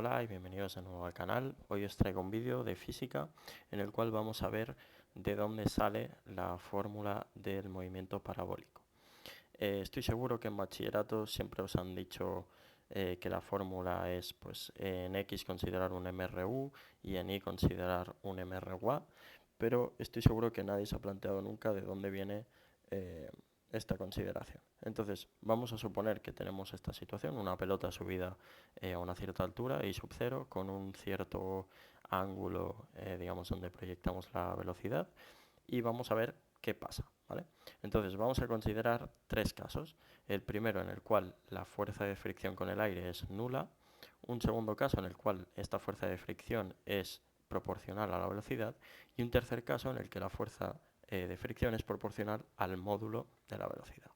Hola y bienvenidos de nuevo al canal. Hoy os traigo un vídeo de física en el cual vamos a ver de dónde sale la fórmula del movimiento parabólico. Estoy seguro que en bachillerato siempre os han dicho que la fórmula es pues, en X considerar un MRU y en Y considerar un MRY, pero estoy seguro que nadie se ha planteado nunca de dónde viene esta consideración. Entonces, vamos a suponer que tenemos esta situación, una pelota subida a una cierta altura y sub cero con un cierto ángulo, digamos, donde proyectamos la velocidad y vamos a ver qué pasa, ¿vale? Entonces, vamos a considerar tres casos. El primero en el cual la fuerza de fricción con el aire es nula, un segundo caso en el cual esta fuerza de fricción es proporcional a la velocidad y un tercer caso en el que la fuerza de fricción es proporcional al módulo de la velocidad.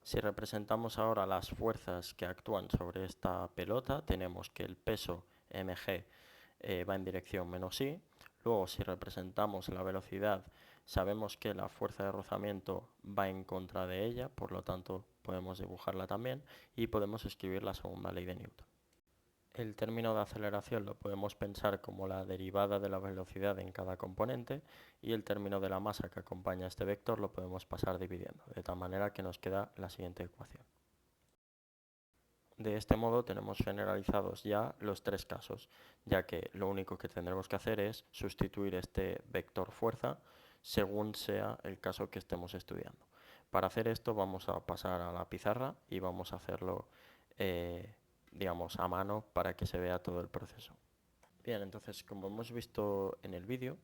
Si representamos ahora las fuerzas que actúan sobre esta pelota, tenemos que el peso mg va en dirección menos i. Luego, si representamos la velocidad, sabemos que la fuerza de rozamiento va en contra de ella, por lo tanto podemos dibujarla también y podemos escribir la segunda ley de Newton. El término de aceleración lo podemos pensar como la derivada de la velocidad en cada componente y el término de la masa que acompaña a este vector lo podemos pasar dividiendo, de tal manera que nos queda la siguiente ecuación. De este modo tenemos generalizados ya los tres casos, ya que lo único que tendremos que hacer es sustituir este vector fuerza según sea el caso que estemos estudiando. Para hacer esto vamos a pasar a la pizarra y vamos a hacerlo digamos, a mano para que se vea todo el proceso. Bien, entonces, como hemos visto en el vídeo,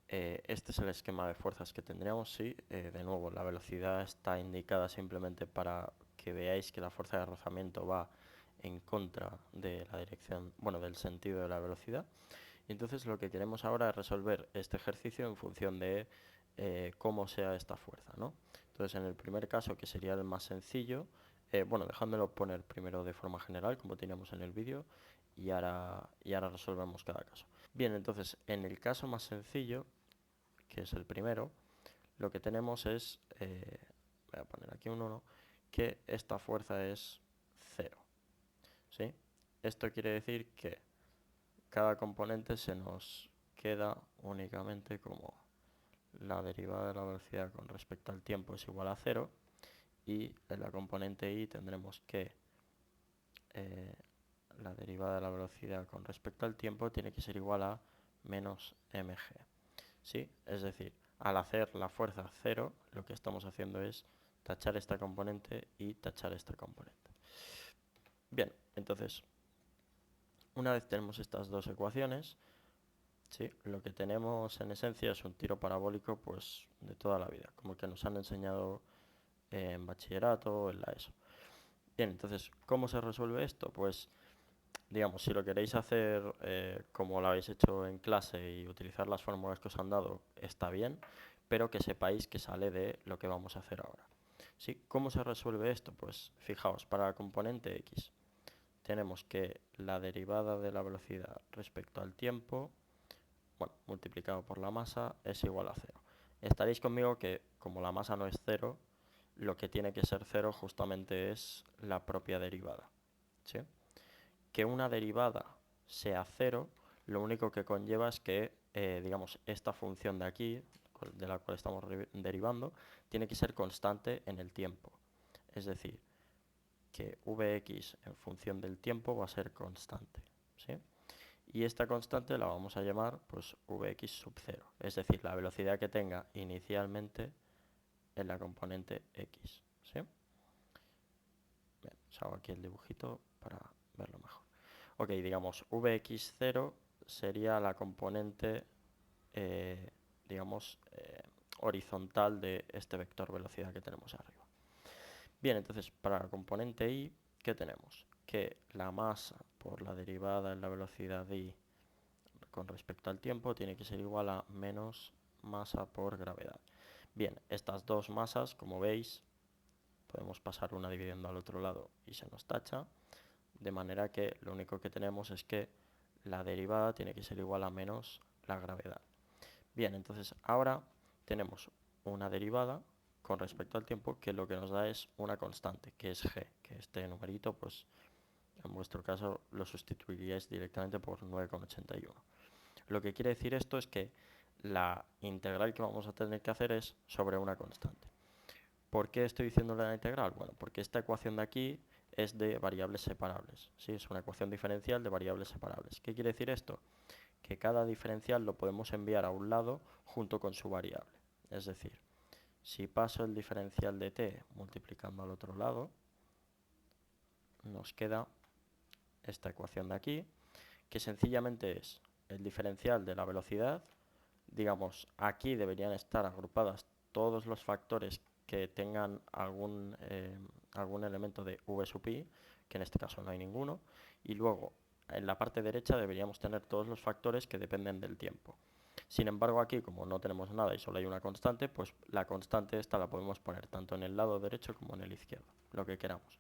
este es el esquema de fuerzas que tendríamos. Sí, de nuevo, la velocidad está indicada simplemente para que veáis que la fuerza de rozamiento va en contra de la dirección, bueno, del sentido de la velocidad. Y entonces lo que queremos ahora es resolver este ejercicio en función de cómo sea esta fuerza, ¿no? Entonces, en el primer caso, que sería el más sencillo, bueno, dejándolo poner primero de forma general, como teníamos en el vídeo, y ahora resolvemos cada caso. Bien, entonces, en el caso más sencillo, que es el primero, lo que tenemos es, voy a poner aquí un 1, que esta fuerza es 0, ¿sí? Esto quiere decir que cada componente se nos queda únicamente como la derivada de la velocidad con respecto al tiempo es igual a 0 y en la componente y tendremos que la derivada de la velocidad con respecto al tiempo tiene que ser igual a menos mg. ¿Sí? Es decir, al hacer la fuerza 0, lo que estamos haciendo es tachar esta componente y tachar esta componente. Bien, entonces, una vez tenemos estas dos ecuaciones, ¿sí? Lo que tenemos en esencia es un tiro parabólico pues, de toda la vida, como el que nos han enseñado en bachillerato o en la ESO. Bien, entonces, ¿cómo se resuelve esto? Pues, digamos, si lo queréis hacer como lo habéis hecho en clase y utilizar las fórmulas que os han dado, está bien, pero que sepáis que sale de lo que vamos a hacer ahora. ¿Sí? ¿Cómo se resuelve esto? Pues, fijaos, para la componente x tenemos que la derivada de la velocidad respecto al tiempo, bueno, multiplicado por la masa, es igual a 0. Estaréis conmigo que, como la masa no es 0, lo que tiene que ser 0 justamente es la propia derivada. ¿Sí? Que una derivada sea 0, lo único que conlleva es que, digamos, esta función de aquí, de la cual estamos derivando, tiene que ser constante en el tiempo. Es decir, que Vx en función del tiempo va a ser constante. ¿Sí? Y esta constante la vamos a llamar pues Vx sub 0, es decir, la velocidad que tenga inicialmente en la componente x. ¿Sí? Bien, os hago aquí el dibujito para verlo mejor. Ok, digamos, Vx0 sería la componente, digamos, horizontal de este vector velocidad que tenemos arriba. Bien, entonces, para la componente y, ¿qué tenemos? Que la masa por la derivada en la velocidad y con respecto al tiempo tiene que ser igual a menos masa por gravedad. Bien, estas dos masas, como veis, podemos pasar una dividiendo al otro lado y se nos tacha, de manera que lo único que tenemos es que la derivada tiene que ser igual a menos la gravedad. Bien, entonces ahora tenemos una derivada con respecto al tiempo que lo que nos da es una constante, que es g, que este numerito pues En vuestro caso lo sustituiríais directamente por 9,81. Lo que quiere decir esto es que la integral que vamos a tener que hacer es sobre una constante. ¿Por qué estoy diciendo la integral? Bueno, porque esta ecuación de aquí es de variables separables. ¿Sí? Es una ecuación diferencial de variables separables. ¿Qué quiere decir esto? Que cada diferencial lo podemos enviar a un lado junto con su variable. Es decir, si paso el diferencial de t multiplicando al otro lado, nos queda esta ecuación de aquí, que sencillamente es el diferencial de la velocidad. Digamos, aquí deberían estar agrupadas todos los factores que tengan algún elemento de v sub i, que en este caso no hay ninguno, y luego en la parte derecha deberíamos tener todos los factores que dependen del tiempo. Sin embargo, aquí como no tenemos nada y solo hay una constante, pues la constante esta la podemos poner tanto en el lado derecho como en el izquierdo, lo que queramos.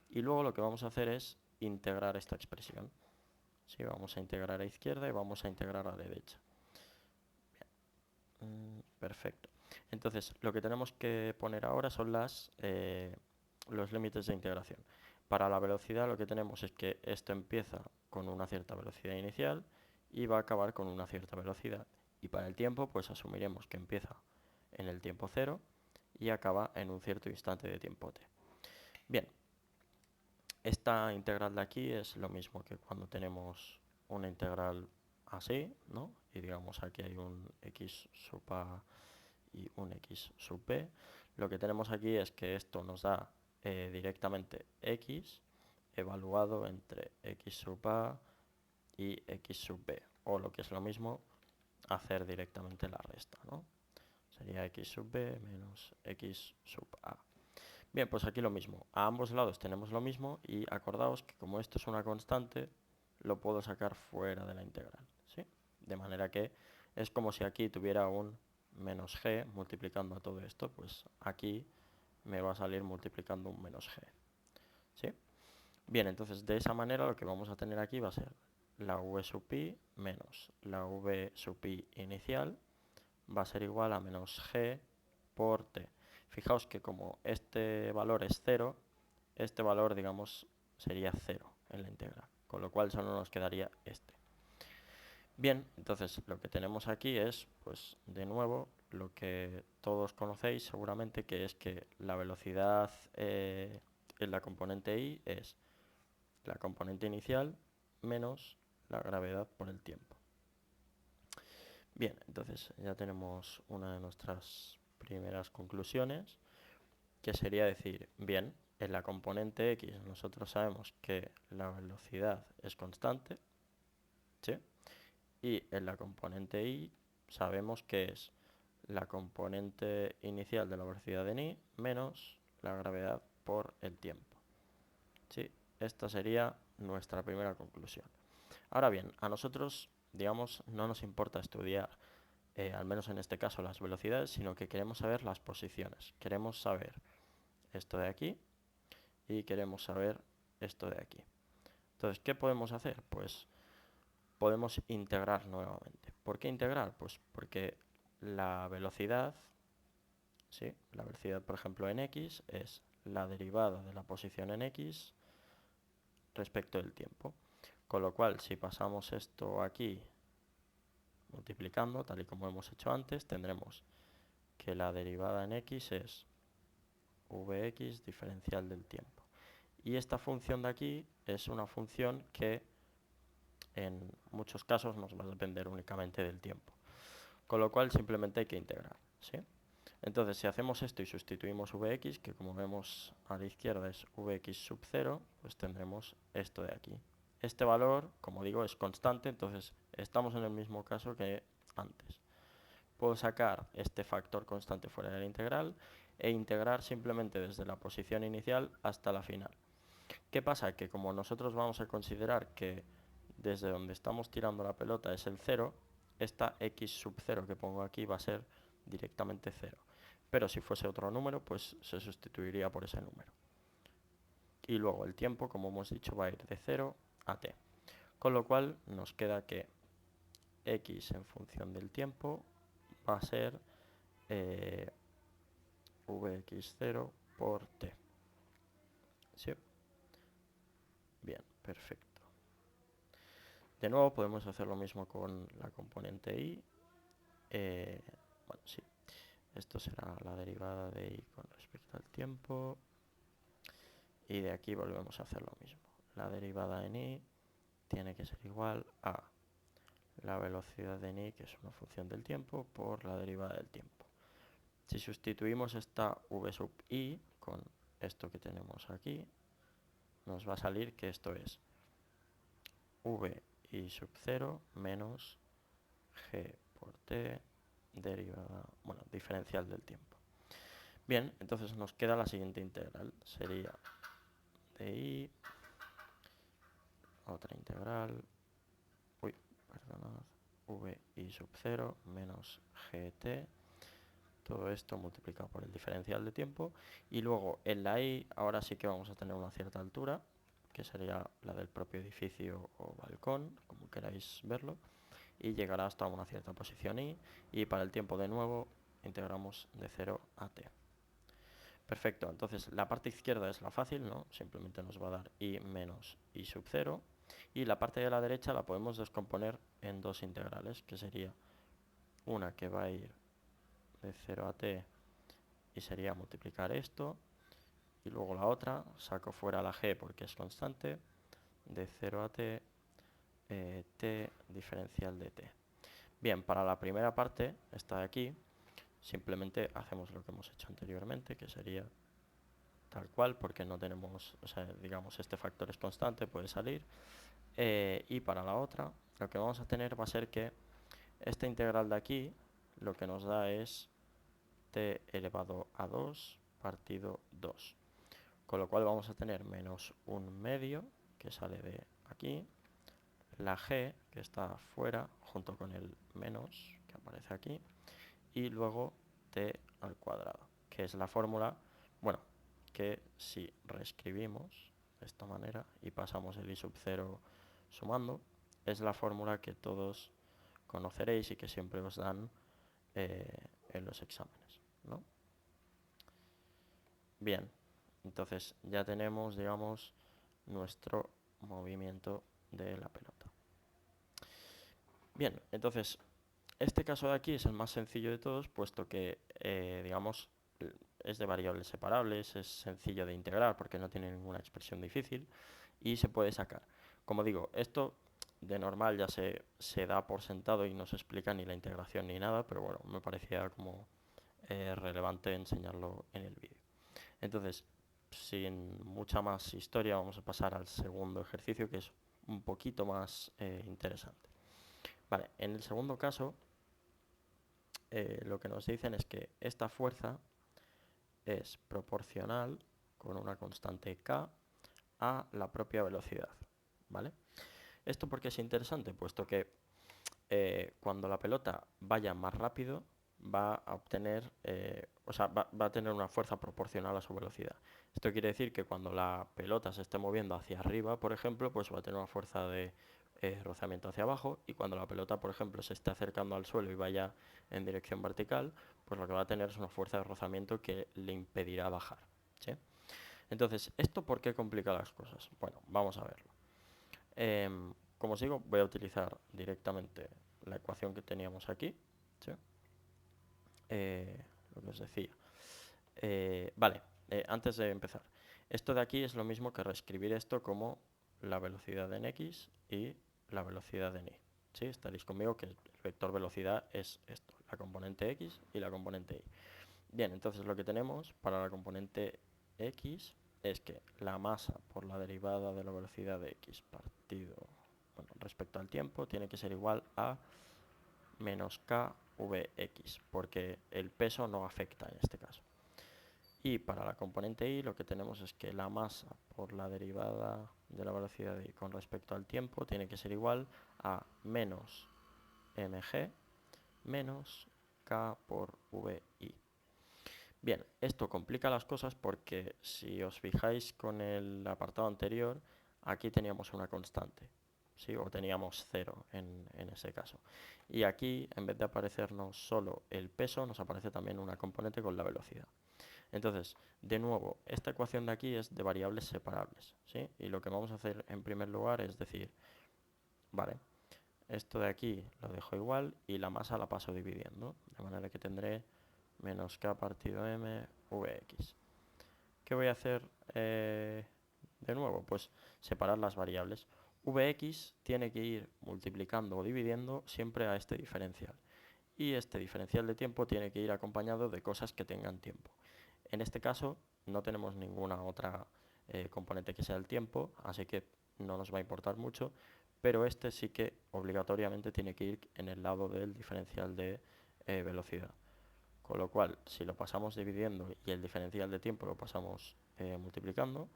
Y luego lo que vamos a hacer es integrar esta expresión. Sí, vamos a integrar a izquierda y vamos a integrar a derecha. Perfecto. Entonces, lo que tenemos que poner ahora son los límites de integración. Para la velocidad lo que tenemos es que esto empieza con una cierta velocidad inicial y va a acabar con una cierta velocidad. Y para el tiempo, pues asumiremos que empieza en el tiempo cero y acaba en un cierto instante de tiempo t. Bien, esta integral de aquí es lo mismo que cuando tenemos una integral así, ¿no? Y digamos aquí hay un x sub a y un x sub b. Lo que tenemos aquí es que esto nos da directamente x evaluado entre x sub a y x sub b. O lo que es lo mismo, hacer directamente la resta, ¿no? Sería x sub b menos x sub a. Bien, pues aquí lo mismo. A ambos lados tenemos lo mismo y acordaos que como esto es una constante, lo puedo sacar fuera de la integral, ¿sí? De manera que es como si aquí tuviera un menos g multiplicando a todo esto, pues aquí me va a salir multiplicando un menos g, ¿sí? Bien, entonces de esa manera lo que vamos a tener aquí va a ser la v sub i menos la v sub i inicial va a ser igual a menos g por t. Fijaos que como este valor es 0, este valor, digamos, sería 0 en la integral, con lo cual solo nos quedaría este. Bien, entonces lo que tenemos aquí es, pues, de nuevo, lo que todos conocéis seguramente, que es que la velocidad en la componente i es la componente inicial menos la gravedad por el tiempo. Bien, entonces ya tenemos una de nuestras primeras conclusiones, que sería decir, bien, en la componente x nosotros sabemos que la velocidad es constante, ¿sí? Y en la componente y sabemos que es la componente inicial de la velocidad en i menos la gravedad por el tiempo, ¿sí? Esta sería nuestra primera conclusión. Ahora bien, a nosotros, digamos, no nos importa estudiar, al menos en este caso, las velocidades, sino que queremos saber las posiciones. Queremos saber esto de aquí y queremos saber esto de aquí. Entonces, ¿qué podemos hacer? Pues podemos integrar nuevamente. ¿Por qué integrar? Pues porque la velocidad, ¿sí? La velocidad, por ejemplo, en x es la derivada de la posición en x respecto del tiempo. Con lo cual, si pasamos esto aquí multiplicando, tal y como hemos hecho antes, tendremos que la derivada en x es vx diferencial del tiempo. Y esta función de aquí es una función que en muchos casos nos va a depender únicamente del tiempo. Con lo cual simplemente hay que integrar, ¿sí? Entonces, si hacemos esto y sustituimos vx, que como vemos a la izquierda es vx sub 0, pues tendremos esto de aquí. Este valor, como digo, es constante, entonces estamos en el mismo caso que antes. Puedo sacar este factor constante fuera de la integral e integrar simplemente desde la posición inicial hasta la final. ¿Qué pasa? Que como nosotros vamos a considerar que desde donde estamos tirando la pelota es el 0, esta x sub 0 que pongo aquí va a ser directamente 0. Pero si fuese otro número, pues se sustituiría por ese número. Y luego el tiempo, como hemos dicho, va a ir de 0 a t. Con lo cual nos queda que x en función del tiempo va a ser vx0 por t. ¿Sí? Bien. Perfecto. De nuevo podemos hacer lo mismo con la componente y. Bueno, sí. Esto será la derivada de y con respecto al tiempo. Y de aquí volvemos a hacer lo mismo. La derivada en y tiene que ser igual a la velocidad de i, que es una función del tiempo, por la derivada del tiempo. Si sustituimos esta v sub i con esto que tenemos aquí, nos va a salir que esto es v i sub 0 menos g por t derivada, bueno, diferencial del tiempo. Bien, entonces nos queda la siguiente integral. Sería de i, otra integral, perdonad, v i sub 0 menos gt, todo esto multiplicado por el diferencial de tiempo, y luego en la i ahora sí que vamos a tener una cierta altura, que sería la del propio edificio o balcón, como queráis verlo, y llegará hasta una cierta posición i, y para el tiempo de nuevo integramos de 0 a t. Perfecto, entonces la parte izquierda es la fácil, ¿no? Simplemente nos va a dar i menos i sub 0, y la parte de la derecha la podemos descomponer en dos integrales, que sería una que va a ir de 0 a t y sería multiplicar esto, y luego la otra, saco fuera la g porque es constante, de 0 a t, t diferencial de t. Bien, para la primera parte, esta de aquí, simplemente hacemos lo que hemos hecho anteriormente, que sería tal cual, porque no tenemos, o sea, digamos, este factor es constante, puede salir. Y para la otra, lo que vamos a tener va a ser que esta integral de aquí, lo que nos da es t elevado a 2 partido 2. Con lo cual vamos a tener menos un medio, que sale de aquí, la g, que está afuera, junto con el menos, que aparece aquí, y luego t al cuadrado, que es la fórmula, bueno, que si reescribimos de esta manera y pasamos el i sub 0 sumando, es la fórmula que todos conoceréis y que siempre os dan en los exámenes, ¿no? Bien, entonces ya tenemos, digamos, nuestro movimiento de la pelota. Bien, entonces este caso de aquí es el más sencillo de todos, puesto que, digamos, es de variables separables, es sencillo de integrar porque no tiene ninguna expresión difícil y se puede sacar. Como digo, esto de normal ya se da por sentado y no se explica ni la integración ni nada, pero bueno, me parecía como relevante enseñarlo en el vídeo. Entonces, sin mucha más historia, vamos a pasar al segundo ejercicio, que es un poquito más interesante. Vale, en el segundo caso, lo que nos dicen es que esta fuerza es proporcional con una constante k a la propia velocidad, ¿vale? ¿Esto por qué es interesante? Puesto que cuando la pelota vaya más rápido, va a obtener, o sea, va a tener una fuerza proporcional a su velocidad. Esto quiere decir que cuando la pelota se esté moviendo hacia arriba, por ejemplo, pues va a tener una fuerza de rozamiento hacia abajo, y cuando la pelota, por ejemplo, se esté acercando al suelo y vaya en dirección vertical, pues lo que va a tener es una fuerza de rozamiento que le impedirá bajar, ¿sí? Entonces, ¿esto por qué complica las cosas? Bueno, vamos a verlo. Como os digo, voy a utilizar directamente la ecuación que teníamos aquí, ¿sí? Lo que os decía. Vale, antes de empezar, esto de aquí es lo mismo que reescribir esto como la velocidad en x y la velocidad en y. ¿Sí? Estaréis conmigo que el vector velocidad es esto, la componente x y la componente y. Bien, entonces lo que tenemos para la componente x es que la masa por la derivada de la velocidad de x partido, bueno, respecto al tiempo, tiene que ser igual a menos kvx, porque el peso no afecta en este caso. Y para la componente y lo que tenemos es que la masa por la derivada de la velocidad de y con respecto al tiempo tiene que ser igual a menos mg menos k por vi. Bien, esto complica las cosas porque si os fijáis con el apartado anterior, aquí teníamos una constante, ¿sí? O teníamos 0 en ese caso. Y aquí, en vez de aparecernos solo el peso, nos aparece también una componente con la velocidad. Entonces, de nuevo, esta ecuación de aquí es de variables separables, ¿sí? Y lo que vamos a hacer en primer lugar es decir, vale, esto de aquí lo dejo igual y la masa la paso dividiendo, de manera que tendré menos k partido m vx. ¿Qué voy a hacer de nuevo? Pues separar las variables. Vx tiene que ir multiplicando o dividiendo siempre a este diferencial. Y este diferencial de tiempo tiene que ir acompañado de cosas que tengan tiempo. En este caso no tenemos ninguna otra componente que sea el tiempo, así que no nos va a importar mucho, pero este sí que obligatoriamente tiene que ir en el lado del diferencial de velocidad. Con lo cual, si lo pasamos dividiendo y el diferencial de tiempo lo pasamos multiplicando,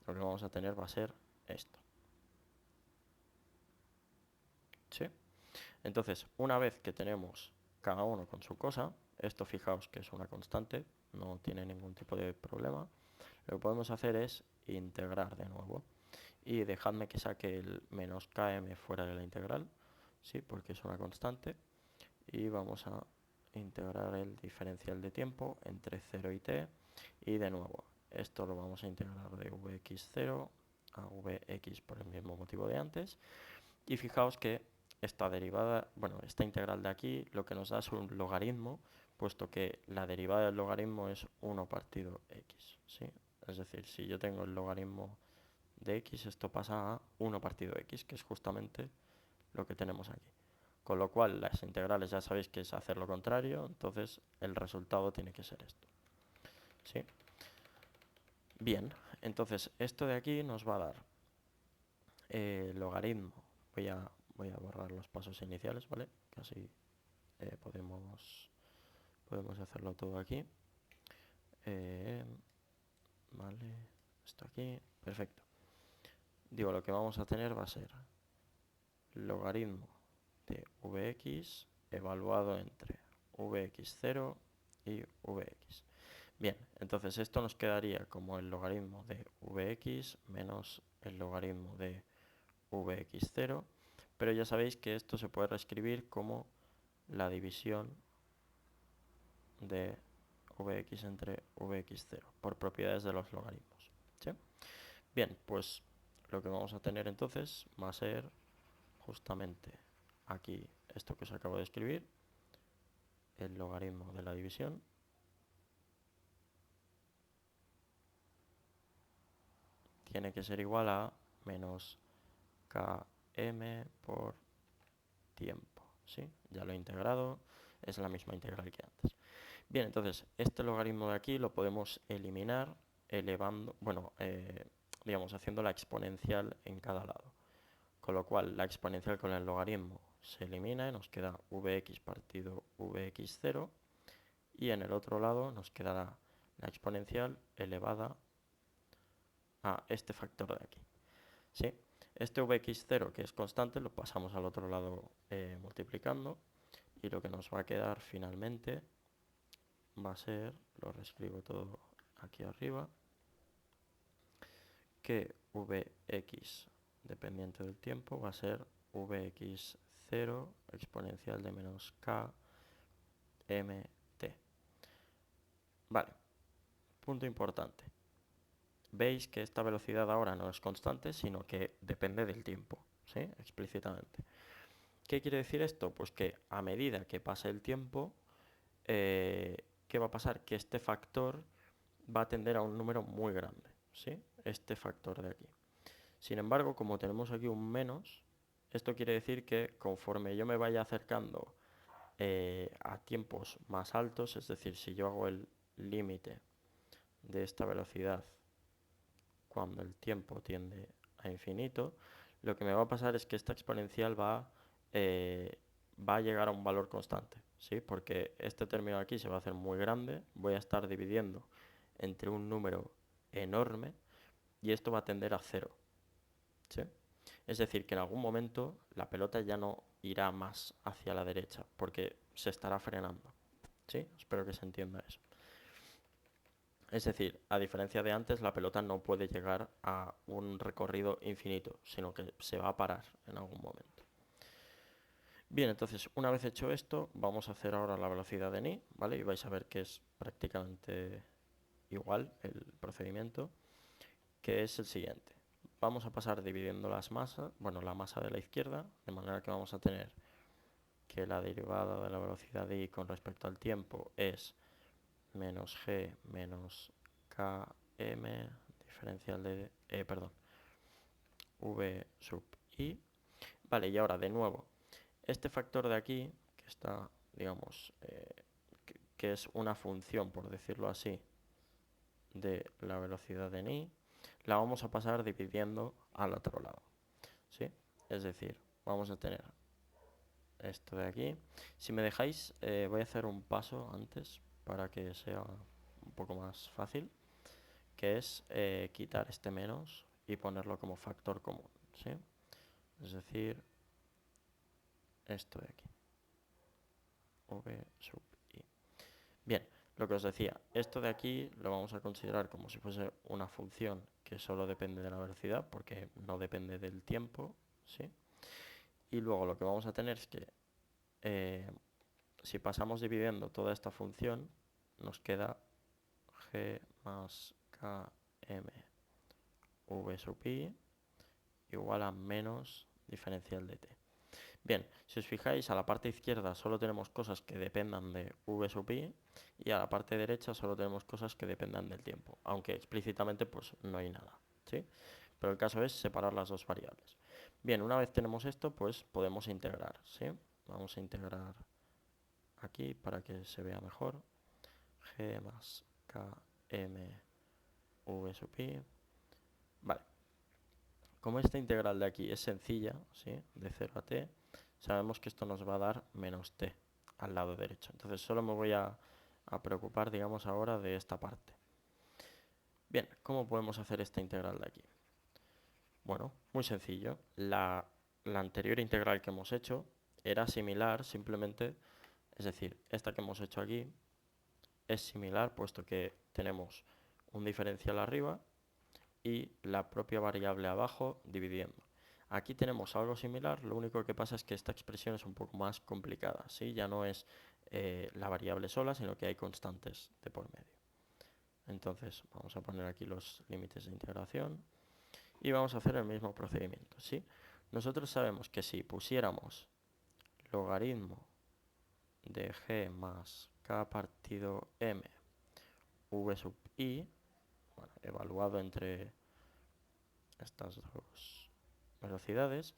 lo que vamos a tener va a ser esto. ¿Sí? Entonces, una vez que tenemos cada uno con su cosa, esto fijaos que es una constante, no tiene ningún tipo de problema, lo que podemos hacer es integrar de nuevo. Y dejadme que saque el menos km fuera de la integral, ¿sí? Porque es una constante. Y vamos a integrar el diferencial de tiempo entre 0 y t. Y de nuevo, esto lo vamos a integrar de vx0 a vx por el mismo motivo de antes. Y fijaos que esta derivada, bueno, esta integral de aquí lo que nos da es un logaritmo, puesto que la derivada del logaritmo es 1 partido x, ¿sí? Es decir, si yo tengo el logaritmo de x, esto pasa a 1 partido x, que es justamente lo que tenemos aquí. Con lo cual, las integrales ya sabéis que es hacer lo contrario, entonces el resultado tiene que ser esto. ¿Sí? Bien, entonces esto de aquí nos va a dar logaritmo. Voy a borrar los pasos iniciales, ¿vale? Casi podemos hacerlo todo aquí. Vale, esto aquí, perfecto. Digo, lo que vamos a tener va a ser logaritmo de vx evaluado entre vx0 y vx. Bien, entonces esto nos quedaría como el logaritmo de vx menos el logaritmo de vx0, pero ya sabéis que esto se puede reescribir como la división de vx entre vx0 por propiedades de los logaritmos. ¿Sí? Bien, pues lo que vamos a tener entonces va a ser justamente aquí esto que os acabo de escribir, el logaritmo de la división tiene que ser igual a menos km por tiempo, ¿sí? Ya lo he integrado, es la misma integral que antes. Bien, entonces, este logaritmo de aquí lo podemos eliminar elevando, bueno, digamos, haciendo la exponencial en cada lado. Con lo cual, la exponencial con el logaritmo se elimina y nos queda vx partido vx0. Y en el otro lado nos quedará la exponencial elevada a este factor de aquí. ¿Sí? Este vx0, que es constante, lo pasamos al otro lado multiplicando. Y lo que nos va a quedar finalmente va a ser, lo reescribo todo aquí arriba, que vx dependiente del tiempo va a ser vx0 exponencial de menos k mt. Vale, punto importante. Veis que esta velocidad ahora no es constante, sino que depende del tiempo, ¿sí? Explícitamente. ¿Qué quiere decir esto? Pues que a medida que pase el tiempo, ¿qué va a pasar? Que este factor va a tender a un número muy grande, ¿sí? Este factor de aquí. Sin embargo, como tenemos aquí un menos, esto quiere decir que conforme yo me vaya acercando a tiempos más altos, es decir, si yo hago el límite de esta velocidad cuando el tiempo tiende a infinito, lo que me va a pasar es que esta exponencial va a llegar a un valor constante, ¿sí? Porque este término aquí se va a hacer muy grande, voy a estar dividiendo entre un número enorme y esto va a tender a cero, ¿sí? Es decir, que en algún momento la pelota ya no irá más hacia la derecha porque se estará frenando, ¿sí? Espero que se entienda eso. Es decir, a diferencia de antes, la pelota no puede llegar a un recorrido infinito, sino que se va a parar en algún momento. Bien, entonces, una vez hecho esto, vamos a hacer ahora la velocidad de ni, ¿vale? Y vais a ver que es prácticamente igual el procedimiento, que es el siguiente. Vamos a pasar dividiendo las masas, bueno, la masa de la izquierda, de manera que vamos a tener que la derivada de la velocidad de i con respecto al tiempo es menos g menos km diferencial de, v sub i. Vale, y ahora de nuevo, este factor de aquí, que está, digamos, que es una función, por decirlo así, de la velocidad de ni, la vamos a pasar dividiendo al otro lado, ¿sí? Es decir, vamos a tener esto de aquí. Si me dejáis, voy a hacer un paso antes para que sea un poco más fácil, que es quitar este menos y ponerlo como factor común, ¿sí? Es decir, esto de aquí, v sub i. Bien, lo que os decía, esto de aquí lo vamos a considerar como si fuese una función que solo depende de la velocidad, porque no depende del tiempo, ¿sí? Y luego lo que vamos a tener es que si pasamos dividiendo toda esta función, nos queda g más km v sub i igual a menos diferencial de t. Bien, si os fijáis, a la parte izquierda solo tenemos cosas que dependan de v sub i y a la parte derecha solo tenemos cosas que dependan del tiempo, aunque explícitamente pues no hay nada, ¿sí? Pero el caso es separar las dos variables. Bien, una vez tenemos esto, pues podemos integrar, ¿sí? Vamos a integrar aquí para que se vea mejor. G más km v sub i. Vale. Como esta integral de aquí es sencilla, ¿sí? De 0 a t, sabemos que esto nos va a dar menos t al lado derecho. Entonces solo me voy a preocupar, digamos, ahora de esta parte. Bien, ¿cómo podemos hacer esta integral de aquí? Bueno, muy sencillo. La anterior integral que hemos hecho era similar, simplemente, es decir, esta que hemos hecho aquí es similar, puesto que tenemos un diferencial arriba y la propia variable abajo dividiendo. Aquí tenemos algo similar, lo único que pasa es que esta expresión es un poco más complicada, ¿sí? Ya no es la variable sola, sino que hay constantes de por medio. Entonces vamos a poner aquí los límites de integración y vamos a hacer el mismo procedimiento, ¿sí? Nosotros sabemos que si pusiéramos logaritmo de g más k partido m v sub i, bueno, evaluado entre estas dos velocidades,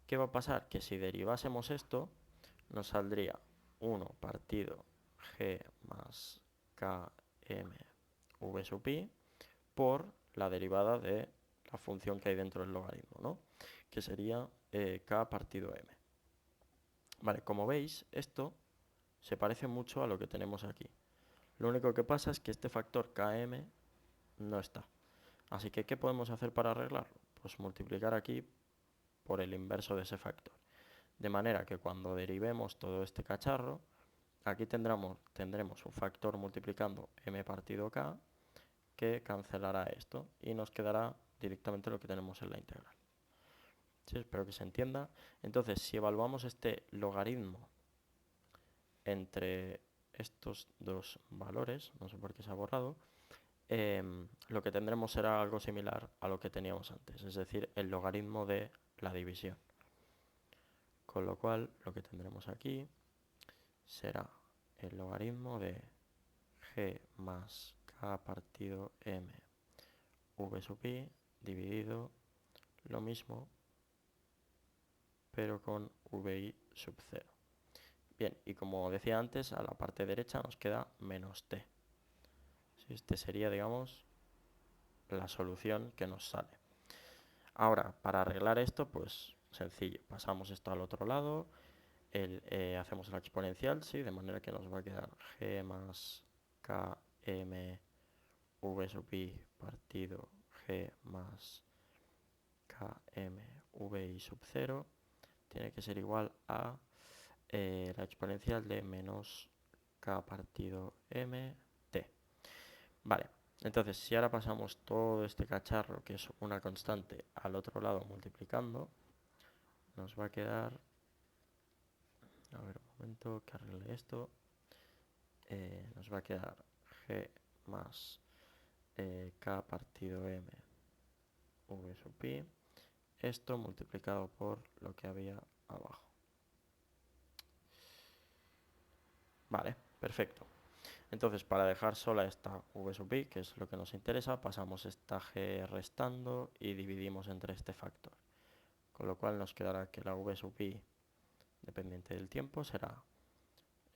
¿qué va a pasar? Que si derivásemos esto, nos saldría 1 partido g más km v sub i por la derivada de la función que hay dentro del logaritmo, ¿no? Que sería k partido m. Vale, como veis, esto se parece mucho a lo que tenemos aquí. Lo único que pasa es que este factor km no está. Así que, ¿qué podemos hacer para arreglarlo? Pues multiplicar aquí por el inverso de ese factor. De manera que cuando derivemos todo este cacharro, aquí tendremos un factor multiplicando m partido k que cancelará esto y nos quedará directamente lo que tenemos en la integral. ¿Sí? Espero que se entienda. Entonces, si evaluamos este logaritmo entre estos dos valores, no sé por qué se ha borrado, lo que tendremos será algo similar a lo que teníamos antes, es decir, el logaritmo de la división. Con lo cual, lo que tendremos aquí será el logaritmo de g más k partido m v sub i dividido lo mismo, pero con vi sub 0. Bien, y como decía antes, a la parte derecha nos queda menos t. Este sería, digamos, la solución que nos sale. Ahora, para arreglar esto, pues sencillo, pasamos esto al otro lado, hacemos la exponencial, ¿sí? De manera que nos va a quedar g más km v sub i partido g más km vi sub 0 tiene que ser igual a la exponencial de menos k partido m t. Vale, Entonces, si ahora pasamos todo este cacharro, que es una constante, al otro lado multiplicando, nos va a quedar, a ver un momento que arregle esto, nos va a quedar g más k partido m v sub pi, esto multiplicado por lo que había abajo. Vale, perfecto. Entonces, para dejar sola esta v sub pi, que es lo que nos interesa, pasamos esta g restando y dividimos entre este factor. Con lo cual nos quedará que la v sub pi, dependiente del tiempo, será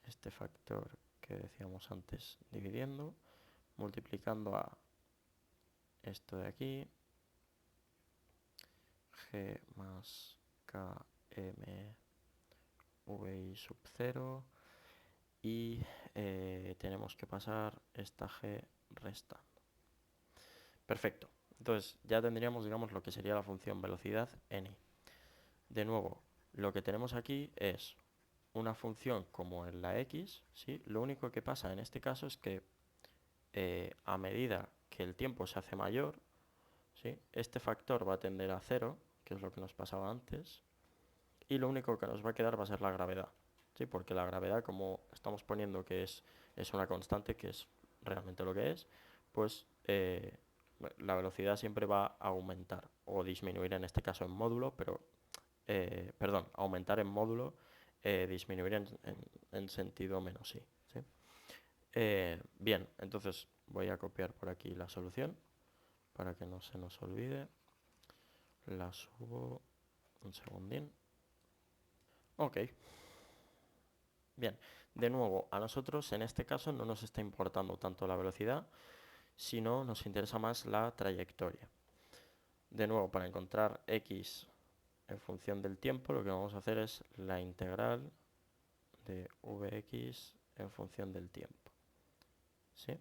este factor que decíamos antes dividiendo, multiplicando a esto de aquí, g más km vi sub 0, y tenemos que pasar esta g restando. Perfecto. Entonces ya tendríamos, digamos, lo que sería la función velocidad en i. De nuevo, lo que tenemos aquí es una función como en la x, ¿sí? Lo único que pasa en este caso es que a medida que el tiempo se hace mayor, ¿sí? Este factor va a tender a 0, que es lo que nos pasaba antes, y lo único que nos va a quedar va a ser la gravedad, ¿sí? Porque la gravedad, como estamos poniendo que es una constante, que es realmente lo que es, pues la velocidad siempre va a aumentar o disminuir en este caso en módulo, pero, perdón, aumentar en módulo, disminuir en sentido menos i, ¿sí? Bien, entonces voy a copiar por aquí la solución para que no se nos olvide. La subo un segundín. Ok. Bien, de nuevo, a nosotros en este caso no nos está importando tanto la velocidad, sino nos interesa más la trayectoria. De nuevo, para encontrar x en función del tiempo, lo que vamos a hacer es la integral de vx en función del tiempo. ¿Sí?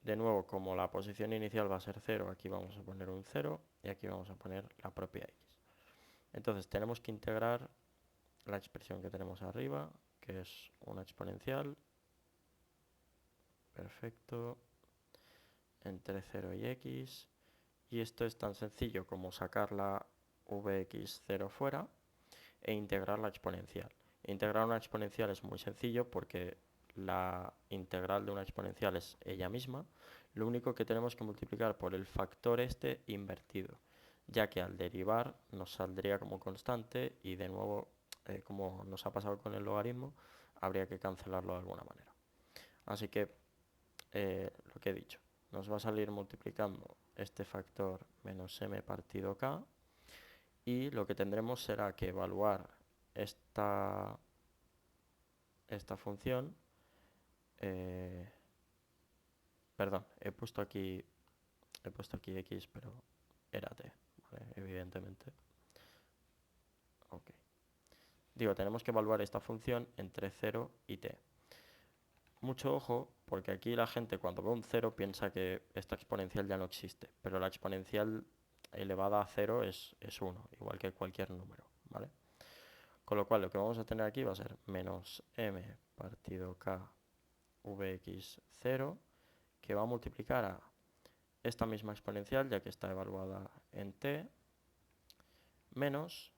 De nuevo, como la posición inicial va a ser 0, aquí vamos a poner un 0 y aquí vamos a poner la propia x. Entonces tenemos que integrar la expresión que tenemos arriba, que es una exponencial. Perfecto. Entre 0 y x. Y esto es tan sencillo como sacar la vx0 fuera e integrar la exponencial. Integrar una exponencial es muy sencillo porque la integral de una exponencial es ella misma. Lo único que tenemos que multiplicar por el factor este invertido, ya que al derivar nos saldría como constante y de nuevo, como nos ha pasado con el logaritmo, habría que cancelarlo de alguna manera. Así que lo que he dicho, nos va a salir multiplicando este factor menos m partido k, y lo que tendremos será que evaluar esta función, eh, perdón, he puesto aquí x, pero era t, ¿vale? Evidentemente. Ok. Digo, tenemos que evaluar esta función entre 0 y t. Mucho ojo, porque aquí la gente cuando ve un 0 piensa que esta exponencial ya no existe, pero la exponencial elevada a 0 es 1, igual que cualquier número, ¿vale? Con lo cual lo que vamos a tener aquí va a ser menos m partido k vx0, que va a multiplicar a esta misma exponencial, ya que está evaluada en t, menos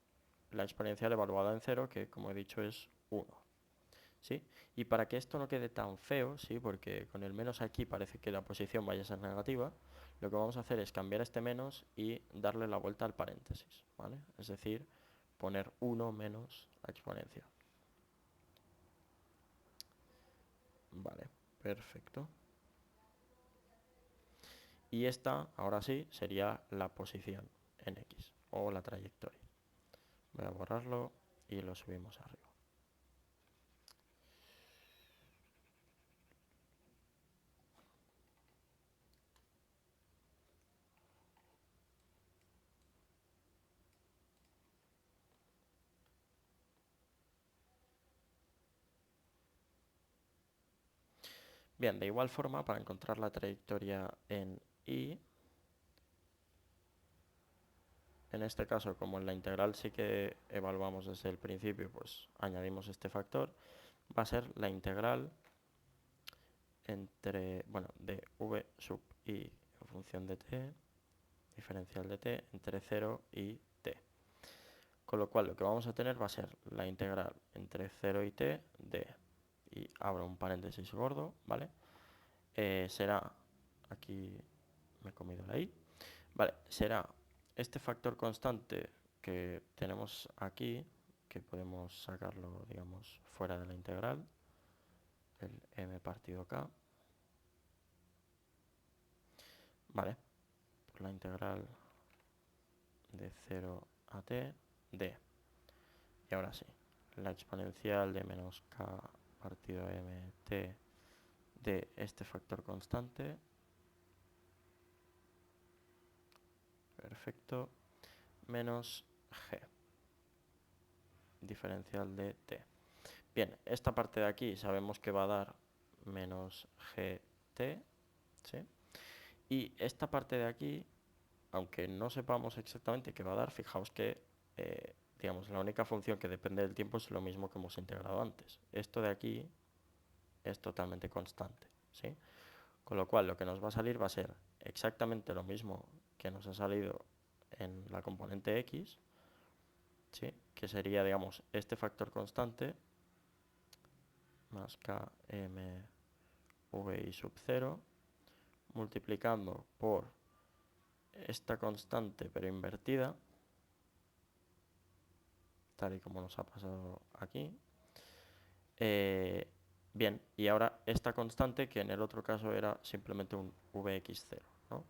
la exponencial evaluada en 0, que como he dicho es 1. ¿Sí? Y para que esto no quede tan feo, ¿sí? Porque con el menos aquí parece que la posición vaya a ser negativa, lo que vamos a hacer es cambiar este menos y darle la vuelta al paréntesis, ¿vale? Es decir, poner 1 menos la exponencia. Vale, perfecto. Y esta, ahora sí, sería la posición en x, o la trayectoria. Voy a borrarlo y lo subimos arriba. Bien, de igual forma, para encontrar la trayectoria en y, en este caso, como en la integral sí que evaluamos desde el principio, pues añadimos este factor, va a ser la integral entre, bueno, de v sub i en función de t, diferencial de t, entre 0 y t. Con lo cual lo que vamos a tener va a ser la integral entre 0 y t de, y abro un paréntesis gordo, ¿vale? Será, aquí me he comido la i, vale, será este factor constante que tenemos aquí, que podemos sacarlo, digamos, fuera de la integral, el m partido k, vale, por la integral de 0 a t de, y ahora sí, la exponencial de menos k partido mt de este factor constante, perfecto, menos g, diferencial de t. Bien, esta parte de aquí sabemos que va a dar menos gt, ¿sí? Y esta parte de aquí, aunque no sepamos exactamente qué va a dar, fijaos que, digamos, la única función que depende del tiempo es lo mismo que hemos integrado antes. Esto de aquí es totalmente constante, ¿sí? Con lo cual lo que nos va a salir va a ser exactamente lo mismo que nos ha salido en la componente x, ¿sí? Que sería, digamos, este factor constante más km vi sub 0 multiplicando por esta constante pero invertida, tal y como nos ha pasado aquí. Bien, y ahora esta constante que en el otro caso era simplemente un vx0, ¿no?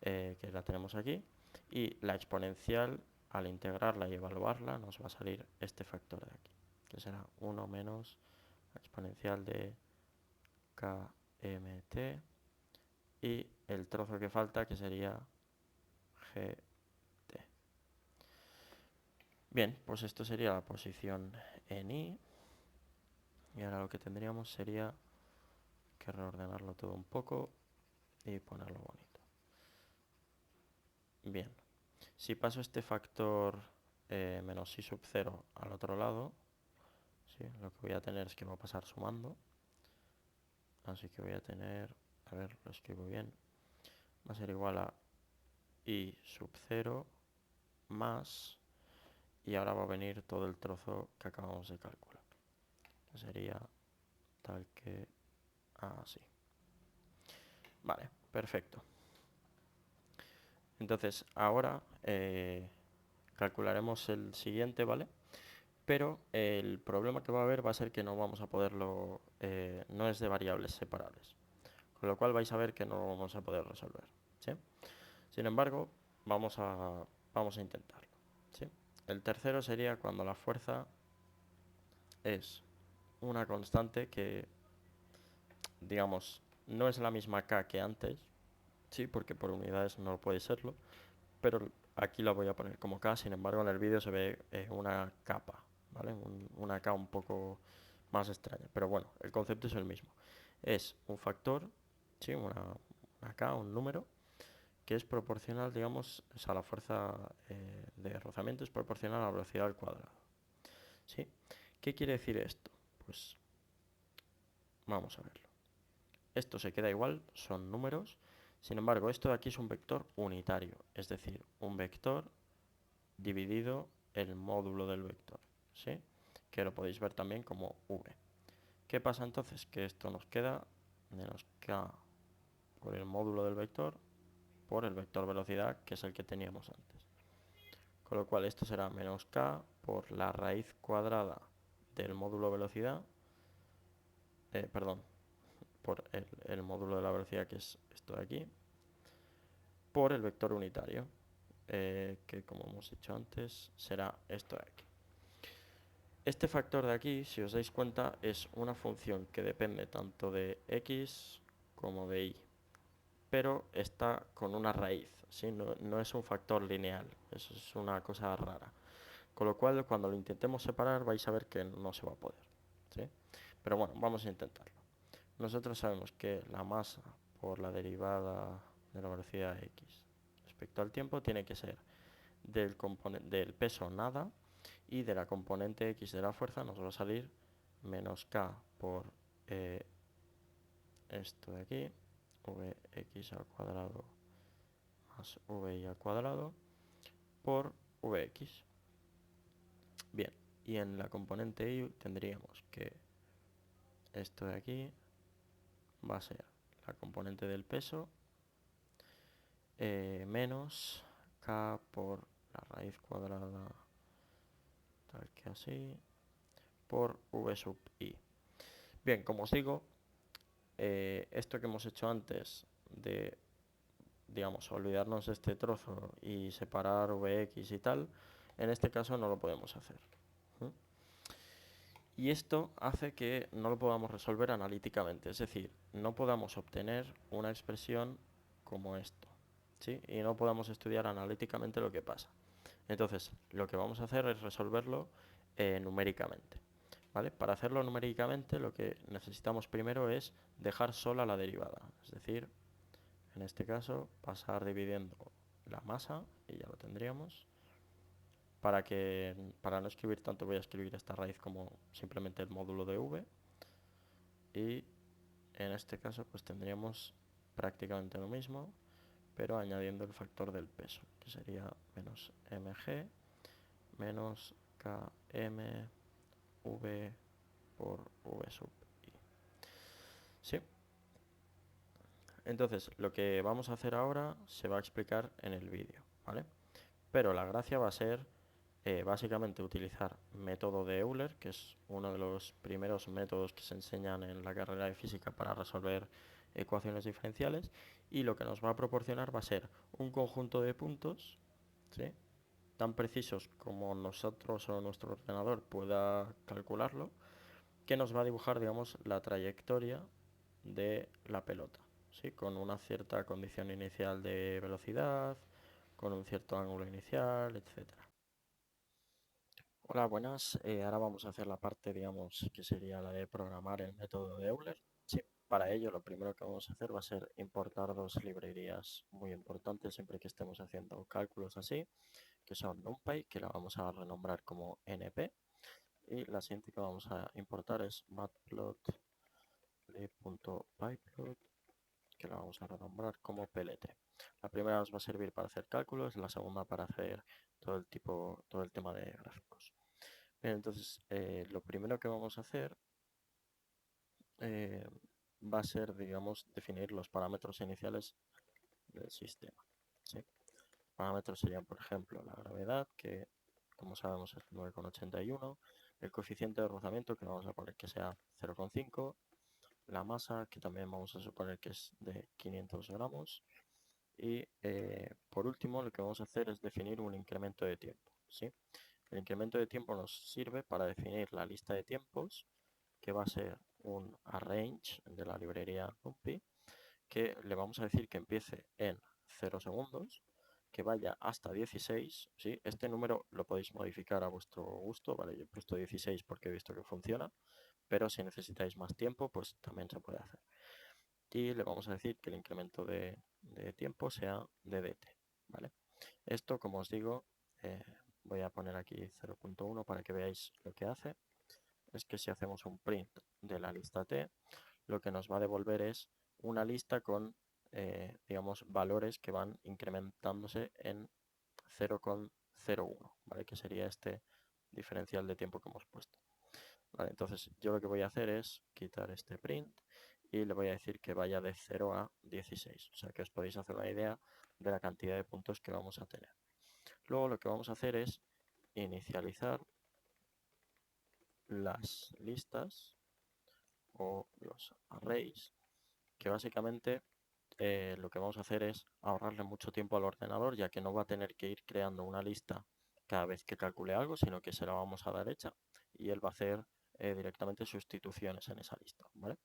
Que la tenemos aquí, y la exponencial al integrarla y evaluarla nos va a salir este factor de aquí, que será 1 menos la exponencial de kmt y el trozo que falta que sería gt. Bien, pues esto sería la posición en i, y ahora lo que tendríamos sería que reordenarlo todo un poco y ponerlo bonito. Bien, si paso este factor menos i sub 0 al otro lado, ¿sí? Lo que voy a tener es que va a pasar sumando, así que voy a tener, a ver, lo escribo bien, va a ser igual a i sub 0 más, y ahora va a venir todo el trozo que acabamos de calcular, que sería tal que así. Vale, perfecto. Entonces ahora calcularemos el siguiente, ¿vale? Pero el problema que va a haber va a ser que no vamos a poderlo, no es de variables separables, con lo cual vais a ver que no lo vamos a poder resolver, ¿sí? Sin embargo, vamos a intentarlo, ¿sí? El tercero sería cuando la fuerza es una constante que, digamos, no es la misma k que antes, sí, porque por unidades no puede serlo, pero aquí la voy a poner como k, sin embargo en el vídeo se ve una capa, ¿vale? Una k un poco más extraña, pero bueno, el concepto es el mismo. Es un factor, ¿sí? Una k, un número, que es proporcional, digamos, o sea, la fuerza de rozamiento es proporcional a la velocidad al cuadrado, ¿sí? ¿Qué quiere decir esto? Pues vamos a verlo. Esto se queda igual, son números. Sin embargo, esto de aquí es un vector unitario, es decir, un vector dividido el módulo del vector, ¿sí? Que lo podéis ver también como v. ¿Qué pasa entonces? Que esto nos queda menos k por el módulo del vector por el vector velocidad, que es el que teníamos antes. Con lo cual esto será menos k por la raíz cuadrada del módulo velocidad, perdón, por el módulo de la velocidad, que es esto de aquí, por el vector unitario, que como hemos dicho antes será esto de aquí. Este factor de aquí, si os dais cuenta, es una función que depende tanto de x como de y, pero está con una raíz, ¿sí? No es un factor lineal, eso es una cosa rara. Con lo cual, cuando lo intentemos separar, vais a ver que no se va a poder, ¿sí? Pero bueno, vamos a intentarlo. Nosotros sabemos que la masa por la derivada de la velocidad x respecto al tiempo tiene que ser del peso nada, y de la componente x de la fuerza nos va a salir menos k por esto de aquí, vx al cuadrado más vi al cuadrado por vx. Bien, y en la componente y tendríamos que esto de aquí va a ser la componente del peso menos k por la raíz cuadrada, tal que así, por v sub i. Bien, como os digo, esto que hemos hecho antes de, digamos, olvidarnos de este trozo y separar vx y tal, en este caso no lo podemos hacer. Y esto hace que no lo podamos resolver analíticamente, es decir, no podamos obtener una expresión como esto, ¿sí? Y no podamos estudiar analíticamente lo que pasa. Entonces, lo que vamos a hacer es resolverlo numéricamente, ¿vale? Para hacerlo numéricamente, lo que necesitamos primero es dejar sola la derivada, es decir, en este caso, pasar dividiendo la masa, y ya lo tendríamos. Para no escribir tanto, voy a escribir esta raíz como simplemente el módulo de v. Y en este caso, pues tendríamos prácticamente lo mismo, pero añadiendo el factor del peso, que sería menos mg menos kmv por v sub i. ¿Sí? Entonces, lo que vamos a hacer ahora se va a explicar en el vídeo, ¿vale? Pero la gracia va a ser básicamente utilizar método de Euler, que es uno de los primeros métodos que se enseñan en la carrera de física para resolver ecuaciones diferenciales, y lo que nos va a proporcionar va a ser un conjunto de puntos, ¿sí?, tan precisos como nosotros o nuestro ordenador pueda calcularlo, que nos va a dibujar, digamos, la trayectoria de la pelota, ¿sí?, con una cierta condición inicial de velocidad, con un cierto ángulo inicial, etcétera. Hola, buenas. Ahora vamos a hacer la parte, digamos, que sería la de programar el método de Euler. Sí, para ello lo primero que vamos a hacer va a ser importar dos librerías muy importantes siempre que estemos haciendo cálculos así, que son NumPy, que la vamos a renombrar como NP, y la siguiente que vamos a importar es matplotlib.pyplot, que la vamos a renombrar como PLT. La primera nos va a servir para hacer cálculos, la segunda para hacer todo el tema de gráficos. Bien, entonces, lo primero que vamos a hacer eh, va a ser, digamos, definir los parámetros iniciales del sistema, ¿sí? Parámetros serían, por ejemplo, la gravedad, que como sabemos es 9,81, el coeficiente de rozamiento, que vamos a poner que sea 0,5, la masa, que también vamos a suponer que es de 500 gramos, y por último lo que vamos a hacer es definir un incremento de tiempo, ¿sí? El incremento de tiempo nos sirve para definir la lista de tiempos, que va a ser un arrange de la librería NumPy, que le vamos a decir que empiece en 0 segundos, que vaya hasta 16, ¿sí? Este número lo podéis modificar a vuestro gusto, ¿vale? Yo he puesto 16 porque he visto que funciona, pero si necesitáis más tiempo, pues también se puede hacer. Y le vamos a decir que el incremento de tiempo sea de dt, ¿vale? Esto, como os digo, voy a poner aquí 0.1 para que veáis lo que hace. Es que si hacemos un print de la lista t, lo que nos va a devolver es una lista con, digamos, valores que van incrementándose en 0,01, ¿vale? Que sería este diferencial de tiempo que hemos puesto. Vale, entonces yo lo que voy a hacer es quitar este print y le voy a decir que vaya de 0 a 16. O sea que os podéis hacer una idea de la cantidad de puntos que vamos a tener. Luego lo que vamos a hacer es inicializar las listas o los arrays, que básicamente lo que vamos a hacer es ahorrarle mucho tiempo al ordenador, ya que no va a tener que ir creando una lista cada vez que calcule algo, sino que se la vamos a dar hecha y él va a hacer directamente sustituciones en esa lista, ¿vale?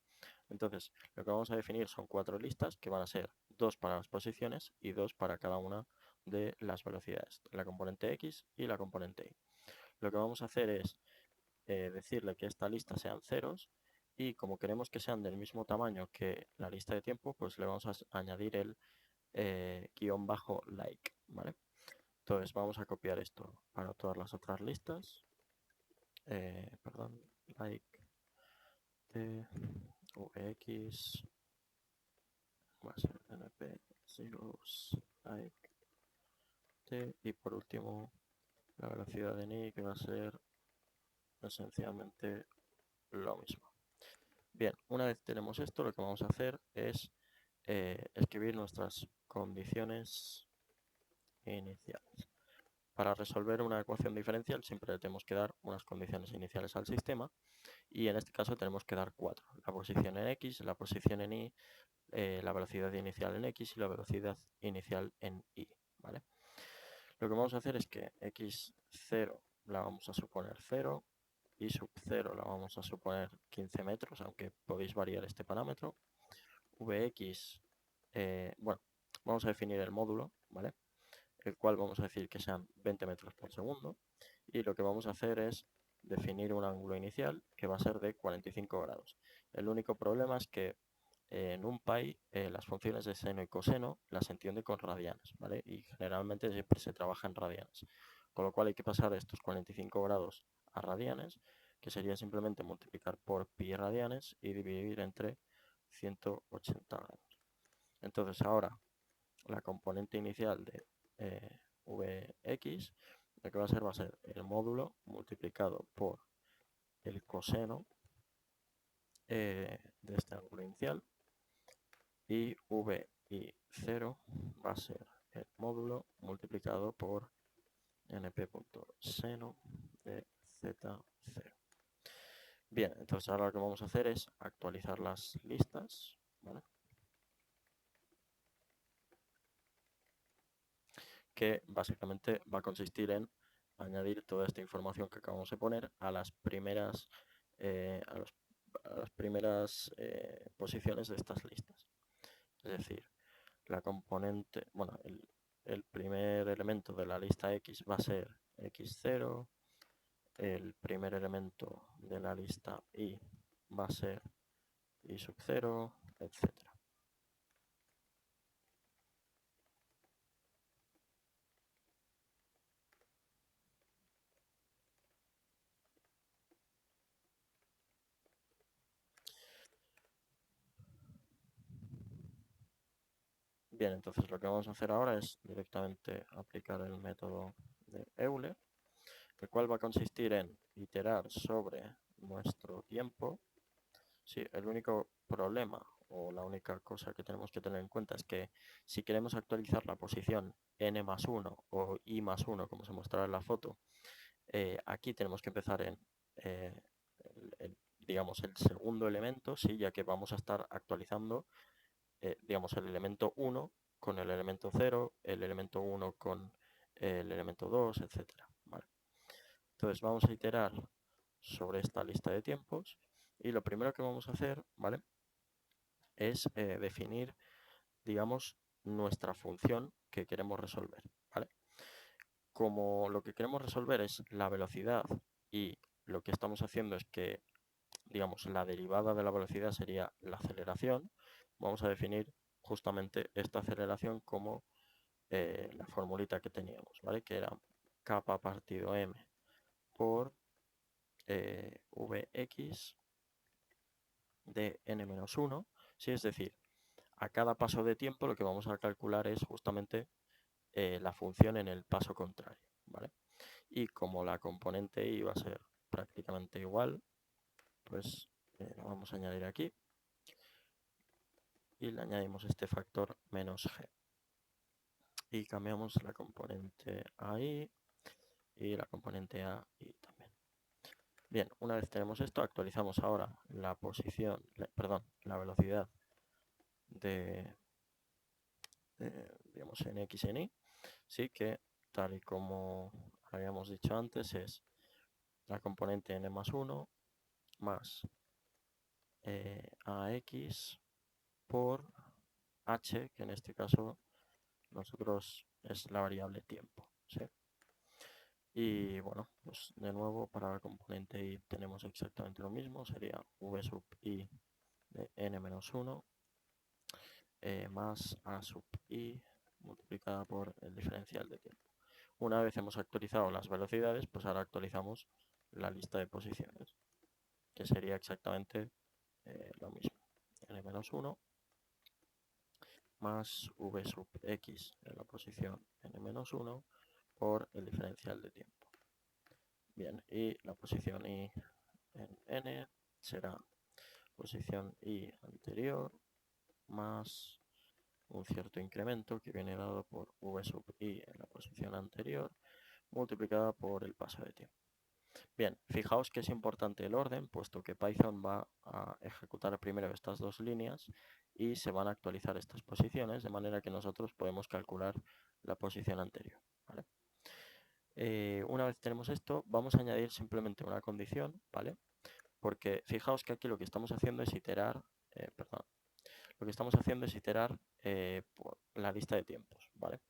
Entonces, lo que vamos a definir son 4 listas que van a ser 2 para las posiciones y 2 para cada una de las velocidades, la componente X y la componente Y. Lo que vamos a hacer es decirle que esta lista sean ceros, y como queremos que sean del mismo tamaño que la lista de tiempo, pues le vamos a añadir el guión bajo like, ¿vale? Entonces vamos a copiar esto para todas las otras listas. Perdón, like de vx va a ser np zeros like t, y por último la velocidad de ni, que va a ser esencialmente lo mismo. Bien, una vez tenemos esto, lo que vamos a hacer es escribir nuestras condiciones iniciales. Para resolver una ecuación diferencial siempre le tenemos que dar unas condiciones iniciales al sistema, y en este caso tenemos que dar 4. La posición en x, la posición en y, la velocidad inicial en x y la velocidad inicial en y, ¿vale? Lo que vamos a hacer es que x0 la vamos a suponer 0, y sub 0 la vamos a suponer 15 metros, aunque podéis variar este parámetro. Vx, bueno, vamos a definir el módulo, ¿vale? El cual vamos a decir que sean 20 metros por segundo, y lo que vamos a hacer es definir un ángulo inicial que va a ser de 45 grados. El único problema es que en NumPy las funciones de seno y coseno las entiende con radianes, ¿vale? Y generalmente siempre se trabaja en radianes, con lo cual hay que pasar estos 45 grados a radianes, que sería simplemente multiplicar por pi radianes y dividir entre 180 grados. Entonces ahora la componente inicial de Vx, lo que va a ser el módulo multiplicado por el coseno de este ángulo inicial, y vi0 va a ser el módulo multiplicado por np.seno de z0. Bien, entonces ahora lo que vamos a hacer es actualizar las listas, ¿vale? Que básicamente va a consistir en añadir toda esta información que acabamos de poner a las primeras, posiciones de estas listas. Es decir, la componente, bueno, el primer elemento de la lista X va a ser X0, el primer elemento de la lista Y va a ser Y sub 0, etc. Bien, entonces lo que vamos a hacer ahora es directamente aplicar el método de Euler, el cual va a consistir en iterar sobre nuestro tiempo. Sí, el único problema o la única cosa que tenemos que tener en cuenta es que si queremos actualizar la posición n más 1 o i más 1, como se mostrará en la foto, aquí tenemos que empezar en, digamos, el segundo elemento, ¿sí? Ya que vamos a estar actualizando, digamos, el elemento 1 con el elemento 0, el elemento 1 con el elemento 2, etcétera, ¿vale? Entonces vamos a iterar sobre esta lista de tiempos, y lo primero que vamos a hacer, ¿vale?, es definir, digamos, nuestra función que queremos resolver, ¿vale? Como lo que queremos resolver es la velocidad, y lo que estamos haciendo es que, digamos, la derivada de la velocidad sería la aceleración, vamos a definir justamente esta aceleración como la formulita que teníamos, ¿vale? Que era kappa partido m por Vx de n-1, ¿sí? Es decir, a cada paso de tiempo lo que vamos a calcular es justamente la función en el paso contrario, ¿vale? Y como la componente y va a ser prácticamente igual, pues lo vamos a añadir aquí y le añadimos este factor menos g. Y cambiamos la componente ahí y la componente a y también. Bien, una vez tenemos esto, actualizamos ahora la posición, perdón, la velocidad de, digamos, en x en y, sí, que tal y como habíamos dicho antes es la componente n más 1 más ax por h, que en este caso nosotros es la variable tiempo, ¿sí? Y bueno, pues de nuevo para la componente y tenemos exactamente lo mismo, sería v sub i de n-1 más a sub i multiplicada por el diferencial de tiempo. Una vez hemos actualizado las velocidades, pues ahora actualizamos la lista de posiciones, que sería exactamente lo mismo. n-1 más v sub x en la posición n-1 por el diferencial de tiempo. Bien, y la posición y en n será posición y anterior más un cierto incremento que viene dado por v sub i en la posición anterior multiplicada por el paso de tiempo. Bien, fijaos que es importante el orden, puesto que Python va a ejecutar primero estas dos líneas y se van a actualizar estas posiciones, de manera que nosotros podemos calcular la posición anterior, ¿vale? Una vez tenemos esto, vamos a añadir simplemente una condición, ¿vale? Porque fijaos que aquí lo que estamos haciendo es iterar, por la lista de tiempos, ¿vale?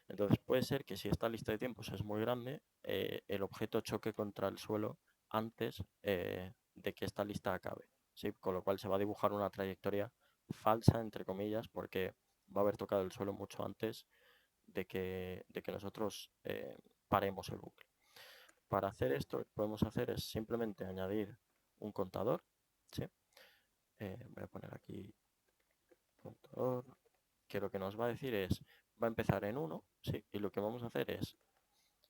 Entonces puede ser que si esta lista de tiempos es muy grande, el objeto choque contra el suelo antes de que esta lista acabe, ¿sí? Con lo cual se va a dibujar una trayectoria falsa, entre comillas, porque va a haber tocado el suelo mucho antes de que nosotros paremos el bucle. Para hacer esto, lo que podemos hacer es simplemente añadir un contador, ¿sí? Voy a poner aquí contador, que lo que nos va a decir es, va a empezar en 1, ¿sí? Y lo que vamos a hacer es,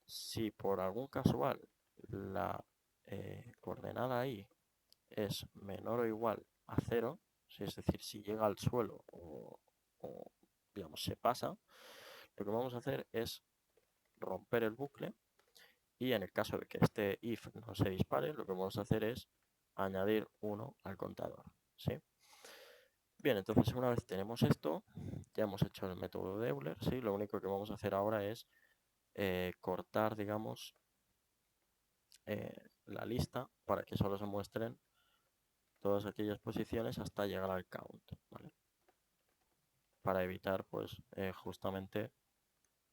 si por algún casual la coordenada ahí es menor o igual a 0, ¿sí? Es decir, si llega al suelo o digamos, se pasa, lo que vamos a hacer es romper el bucle y en el caso de que este if no se dispare, lo que vamos a hacer es añadir 1 al contador, ¿sí? Bien, entonces una vez tenemos esto, ya hemos hecho el método de Euler, ¿sí? Lo único que vamos a hacer ahora es cortar, digamos, la lista para que solo se muestren todas aquellas posiciones hasta llegar al count, ¿vale? Para evitar, pues, justamente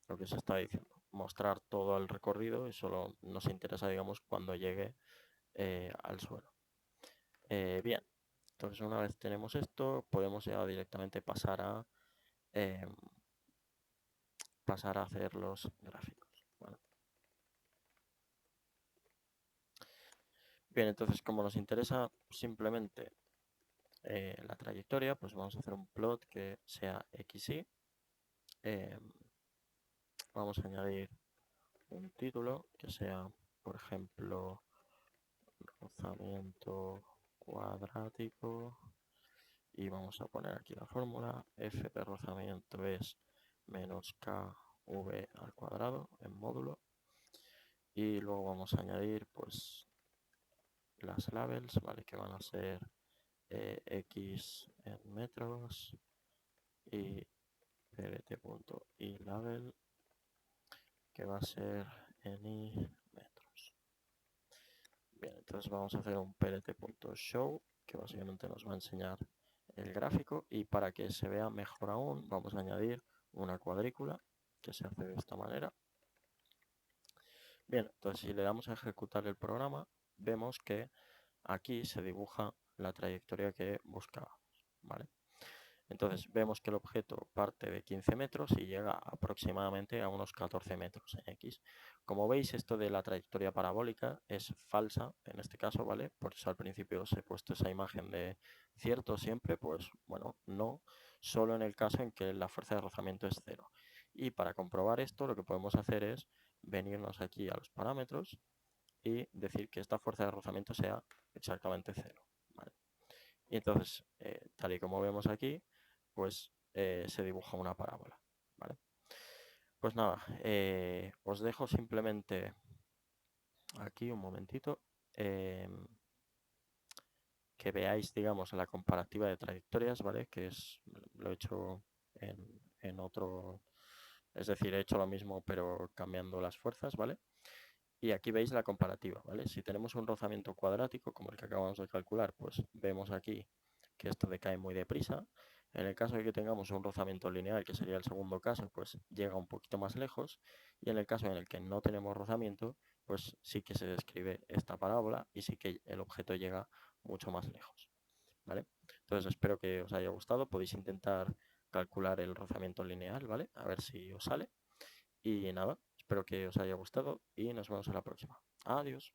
lo que se está diciendo, mostrar todo el recorrido y solo nos interesa, digamos, cuando llegue al suelo. Bien, entonces una vez tenemos esto, podemos ya directamente pasar a hacer los gráficos, ¿vale? Bien, entonces como nos interesa simplemente la trayectoria, pues vamos a hacer un plot que sea XY. Vamos a añadir un título que sea, por ejemplo, rozamiento cuadrático. Y vamos a poner aquí la fórmula. F de rozamiento es menos KV al cuadrado en módulo. Y luego vamos a añadir, pues, las labels, ¿vale? Que van a ser X en metros y plt.ilabel que va a ser en i metros. Bien, entonces vamos a hacer un plt.show que básicamente nos va a enseñar el gráfico y para que se vea mejor aún vamos a añadir una cuadrícula que se hace de esta manera. Bien, entonces si le damos a ejecutar el programa vemos que aquí se dibuja la trayectoria que buscábamos, ¿vale? Entonces vemos que el objeto parte de 15 metros y llega aproximadamente a unos 14 metros en X. Como veis, esto de la trayectoria parabólica es falsa en este caso, ¿vale? Por eso al principio os he puesto esa imagen de cierto siempre, pues bueno, no, solo en el caso en que la fuerza de rozamiento es 0. Y para comprobar esto lo que podemos hacer es venirnos aquí a los parámetros y decir que esta fuerza de rozamiento sea exactamente 0, ¿vale? Y entonces, tal y como vemos aquí, pues se dibuja una parábola, ¿vale? Pues nada, os dejo simplemente aquí un momentito que veáis, digamos, la comparativa de trayectorias, ¿vale? Que es, lo he hecho en otro, es decir, he hecho lo mismo pero cambiando las fuerzas, ¿vale? Y aquí veis la comparativa, ¿vale? Si tenemos un rozamiento cuadrático, como el que acabamos de calcular, pues vemos aquí que esto decae muy deprisa. En el caso de que tengamos un rozamiento lineal, que sería el segundo caso, pues llega un poquito más lejos. Y en el caso en el que no tenemos rozamiento, pues sí que se describe esta parábola y sí que el objeto llega mucho más lejos, ¿vale? Entonces espero que os haya gustado. Podéis intentar calcular el rozamiento lineal, ¿vale? A ver si os sale. Y nada, espero que os haya gustado y nos vemos en la próxima. Adiós.